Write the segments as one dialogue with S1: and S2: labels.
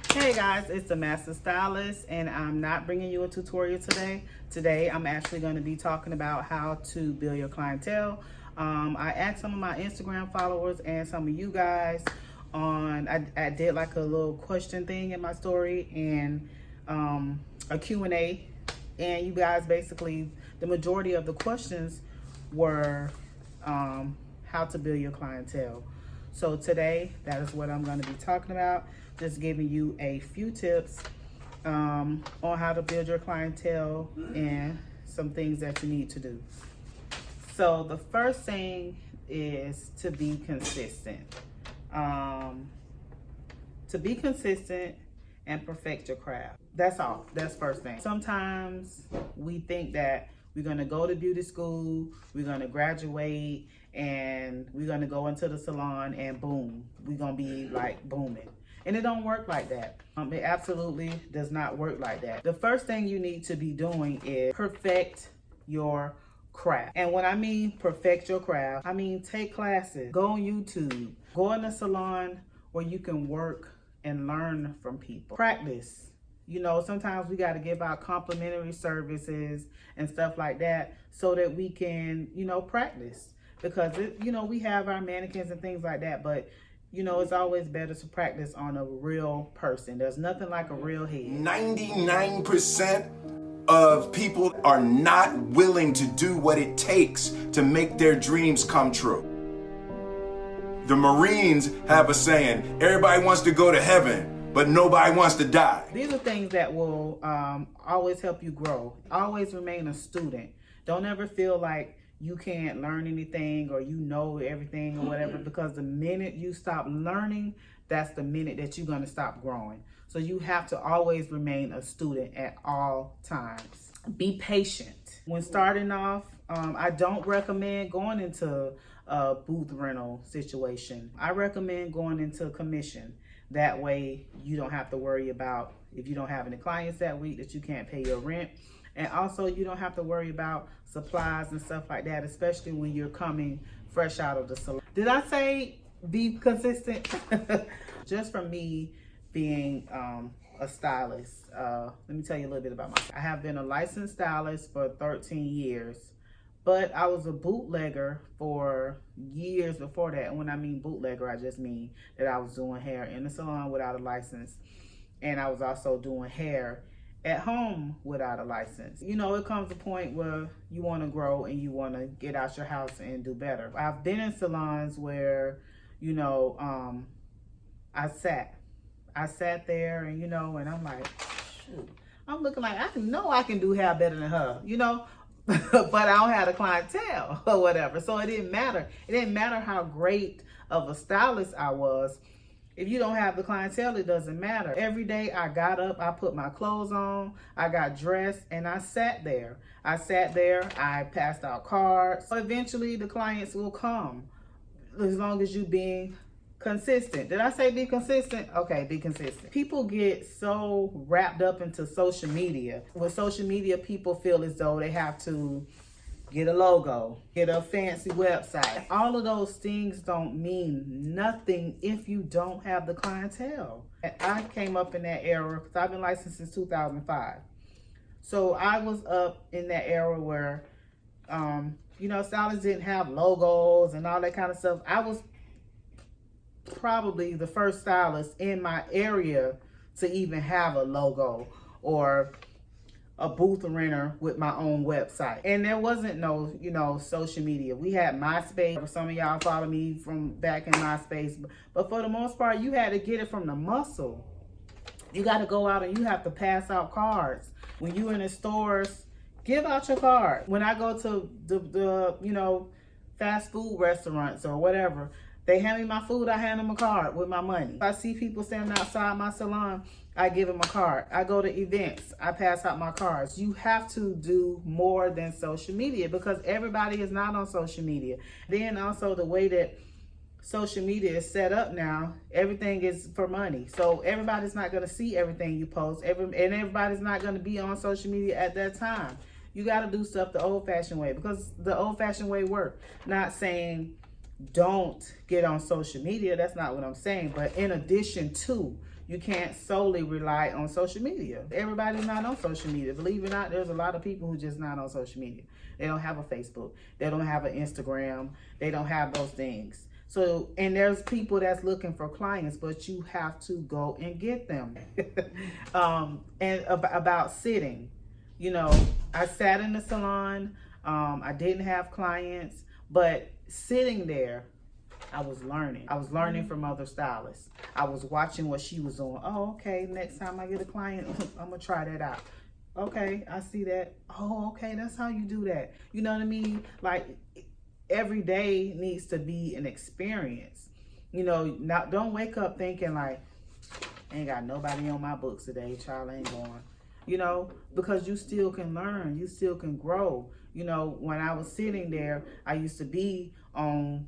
S1: Hey guys, it's the Master Stylist, and I'm not bringing you a tutorial today. Today, I'm actually going to be talking about how to build your clientele. I asked some of my Instagram followers and some of you guys on, I did like a little question thing in my story and a Q&A, and you guys basically, the majority of the questions were how to build your clientele. So today, that is what I'm going to be talking about. Just giving you a few tips on how to build your clientele and some things that you need to do. So the first thing is to be consistent. To be consistent and perfect your craft. That's all. That's first thing. Sometimes we think that we're going to go to beauty school, we're going to graduate, and we're going to go into the salon and boom, we're going to be like booming. And it don't work like that. It absolutely does not work like that. The first thing you need to be doing is perfect your craft. And when I mean perfect your craft, I mean take classes, go on YouTube, go in a salon where you can work and learn from people. Practice. You know, sometimes we got to give out complimentary services and stuff like that so that we can, you know, practice. Because, we have our mannequins and things like that, but it's always better to practice on a real person. There's nothing like a real head.
S2: 99% of people are not willing to do what it takes to make their dreams come true. The Marines have a saying, everybody wants to go to heaven, but nobody wants to die.
S1: These are things that will always help you grow. Always remain a student. Don't ever feel like you can't learn anything or you know everything or whatever, because the minute you stop learning, that's the minute that you're going to stop growing. So you have to always remain a student at all times. Be patient. When starting off, I don't recommend going into a booth rental situation. I recommend going into commission. That way you don't have to worry about if you don't have any clients that week that you can't pay your rent. And also, you don't have to worry about supplies and stuff like that, especially when you're coming fresh out of the salon. Did I say be consistent? Just from me being a stylist, let me tell you a little bit about myself. I have been a licensed stylist for 13 years, but I was a bootlegger for years before that. And when I mean bootlegger, I just mean that I was doing hair in the salon without a license. And I was also doing hair at home without a license. It comes a point where you want to grow and you want to get out your house and do better. I've been in salons where, I sat there and, and I'm like, shoot, I'm looking like I can do hair better than her, but I don't have the clientele or whatever. So it didn't matter. It didn't matter how great of a stylist I was. If you don't have the clientele, it doesn't matter. Every day I got up, I put my clothes on, I got dressed, and I sat there. I passed out cards. Eventually the clients will come as long as you being consistent. Did I say be consistent? Okay, be consistent. People get so wrapped up into social media. With social media, people feel as though they have to get a logo, get a fancy website. All of those things don't mean nothing if you don't have the clientele. And I came up in that era because I've been licensed since 2005. So I was up in that era where, stylists didn't have logos and all that kind of stuff. I was probably the first stylist in my area to even have a logo or a booth renter with my own website. And there wasn't no, social media. We had MySpace. Some of y'all follow me from back in MySpace. But for the most part, you had to get it from the muscle. You got to go out and you have to pass out cards. When you in the stores, give out your card. When I go to the fast food restaurants or whatever, they hand me my food, I hand them a card with my money. If I see people standing outside my salon, I give them a card. I go to events, I pass out my cards. You have to do more than social media because everybody is not on social media. Then also the way that social media is set up now, everything is for money. So everybody's not going to see everything you post, and everybody's not going to be on social media at that time. You got to do stuff the old-fashioned way, because the old-fashioned way worked. Not saying don't get on social media. That's not what I'm saying. But in addition to, you can't solely rely on social media. Everybody's not on social media. Believe it or not, there's a lot of people who just not on social media. They don't have a Facebook. They don't have an Instagram. They don't have those things. So, and there's people that's looking for clients, but you have to go and get them. And about sitting, you know, I sat in the salon. I didn't have clients, but sitting there, I was learning. I was learning from other stylists. I was watching what she was doing. Oh, okay, next time I get a client, I'm gonna try that out. Okay, I see that. Oh, okay, that's how you do that. You know what I mean? Like, every day needs to be an experience. You know, not, don't wake up thinking like, ain't got nobody on my books today, child, ain't going. You know, because you still can learn, you still can grow. You know, when I was sitting there, I used to be on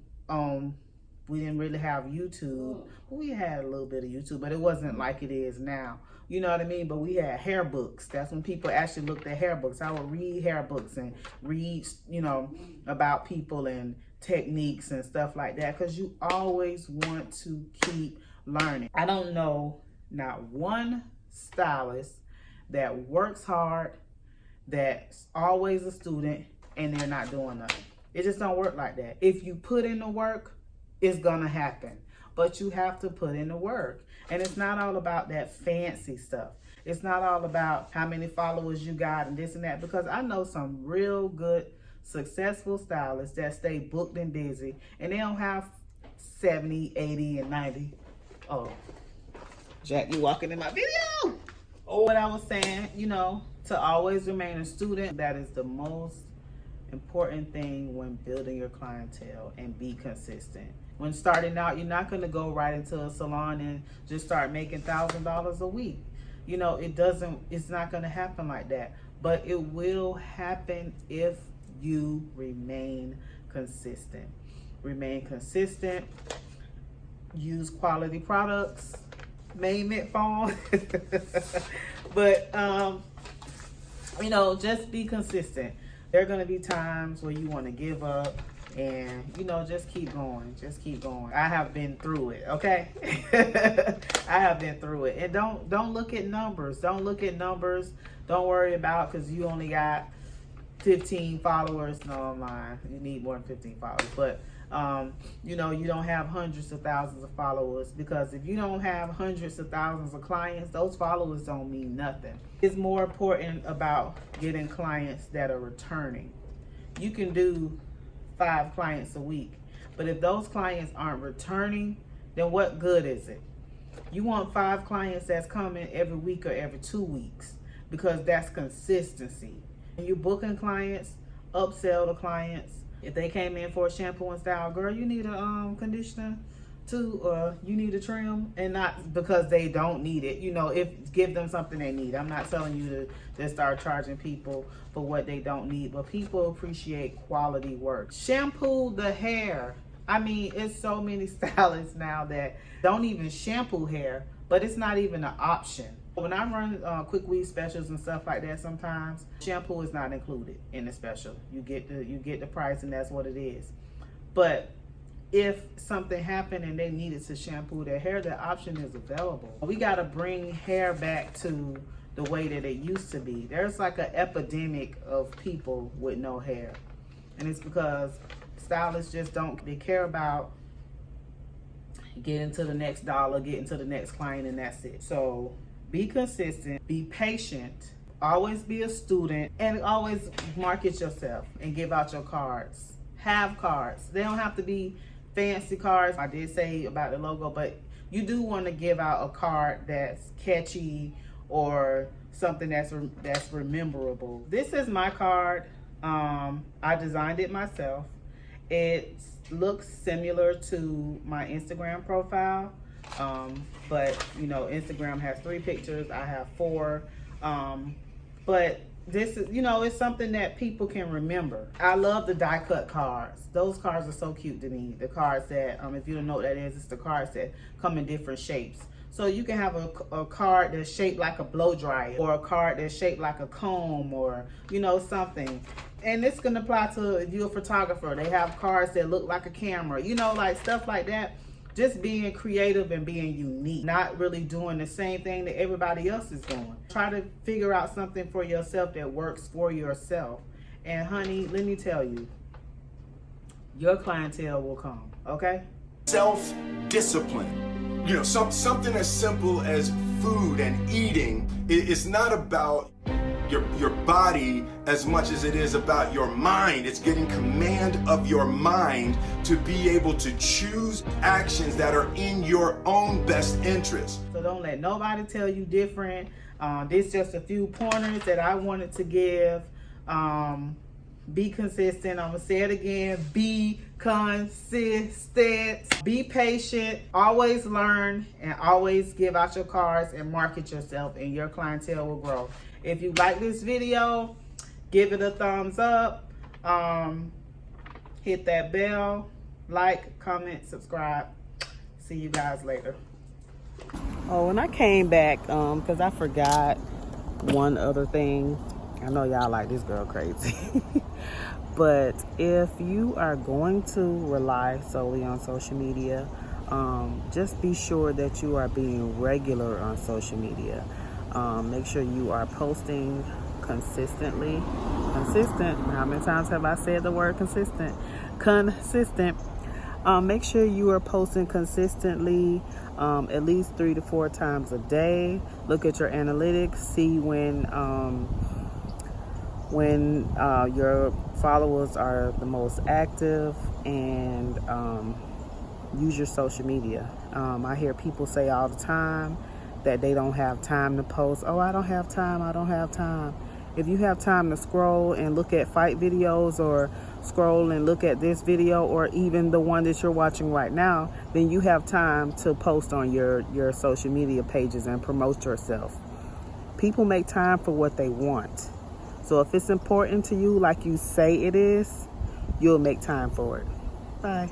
S1: we didn't really have YouTube. We had a little bit of YouTube, but it wasn't like it is now. You know what I mean? But we had hair books. That's when people actually looked at hair books. I would read hair books and read, you know, about people and techniques and stuff like that, because you always want to keep learning. I don't know not one stylist that works hard, that's always a student, and they're not doing nothing. It just don't work like that. If you put in the work, it's gonna happen. But you have to put in the work. And it's not all about that fancy stuff. It's not all about how many followers you got and this and that, because I know some real good, successful stylists that stay booked and busy, and they don't have 70, 80, and 90. Oh, Jack, you walking in my video. Oh, what I was saying, you know, to always remain a student, that is the most important thing when building your clientele, and be consistent. When starting out, you're not going to go right into a salon and just start making $1,000 a week. You know, it's not going to happen like that, but it will happen if you remain consistent. Remain consistent, use quality products, name it phone. But, you know, just be consistent. There are going to be times where you want to give up, and, you know, just keep going. Just keep going. I have been through it, okay? I have been through it. And don't look at numbers. Don't look at numbers. Don't worry about, because you only got 15 followers. No, I'm lying. You need more than 15 followers. But, you know, you don't have hundreds of thousands of followers, because if you don't have hundreds of thousands of clients, those followers don't mean nothing. It's more important about getting clients that are returning. You can do 5 clients a week, but if those clients aren't returning, then what good is it? You want 5 clients that's coming every week or every 2 weeks, because that's consistency. When you're booking clients, upsell the clients. If they came in for a shampoo and style, girl, you need a conditioner too, or you need a trim, and not because they don't need it. You know, give them something they need. I'm not telling you to just start charging people for what they don't need, but people appreciate quality work. Shampoo the hair. I mean, it's so many stylists now that don't even shampoo hair, but it's not even an option. When I run quick weave specials and stuff like that, sometimes shampoo is not included in the special. You get the price, and that's what it is. But if something happened and they needed to shampoo their hair, the option is available. We got to bring hair back to the way that it used to be. There's like an epidemic of people with no hair, and it's because stylists just they care about getting to the next dollar, getting to the next client, and that's it. So be consistent, be patient, always be a student, and always market yourself and give out your cards. Have cards. They don't have to be fancy cards. I did say about the logo, but you do want to give out a card that's catchy or something that's rememberable. This is my card. I designed it myself. It looks similar to my Instagram profile, but you know, Instagram has 3 pictures. I have 4. But This is, you know, it's something that people can remember. I love the die cut cards. Those cards are so cute to me. The cards that, if you don't know what that is, it's the cards that come in different shapes. So you can have a card that's shaped like a blow dryer, or a card that's shaped like a comb, or, you know, something. And this can apply to, if you're a photographer, they have cards that look like a camera, you know, like stuff like that. Just being creative and being unique, not really doing the same thing that everybody else is doing. Try to figure out something for yourself that works for yourself. And honey, let me tell you, your clientele will come, okay?
S2: Self-discipline. You know, something as simple as food and eating is not about your body as much as it is about your mind. It's getting command of your mind to be able to choose actions that are in your own best interest.
S1: So don't let nobody tell you different. This just a few pointers that I wanted to give. Be consistent. I'm gonna say it again. Be consistent. Be patient. Always learn and always give out your cards and market yourself, and your clientele will grow. If you like this video, give it a thumbs up. Hit that bell. Like, comment, subscribe. See you guys later. Oh, and I came back because I forgot one other thing. I know y'all like this girl crazy. But if you are going to rely solely on social media, just be sure that you are being regular on social media. Make sure you are posting consistently. Consistent. How many times have I said the word consistent? Consistent. Make sure you are posting consistently, at least 3 to 4 times a day. Look at your analytics. See when your followers are the most active, and use your social media. I hear people say all the time that they don't have time to post. Oh, I don't have time, I don't have time. If you have time to scroll and look at fight videos, or scroll and look at this video, or even the one that you're watching right now, then you have time to post on your social media pages and promote yourself. People make time for what they want. So if it's important to you like you say it is, you'll make time for it. Bye.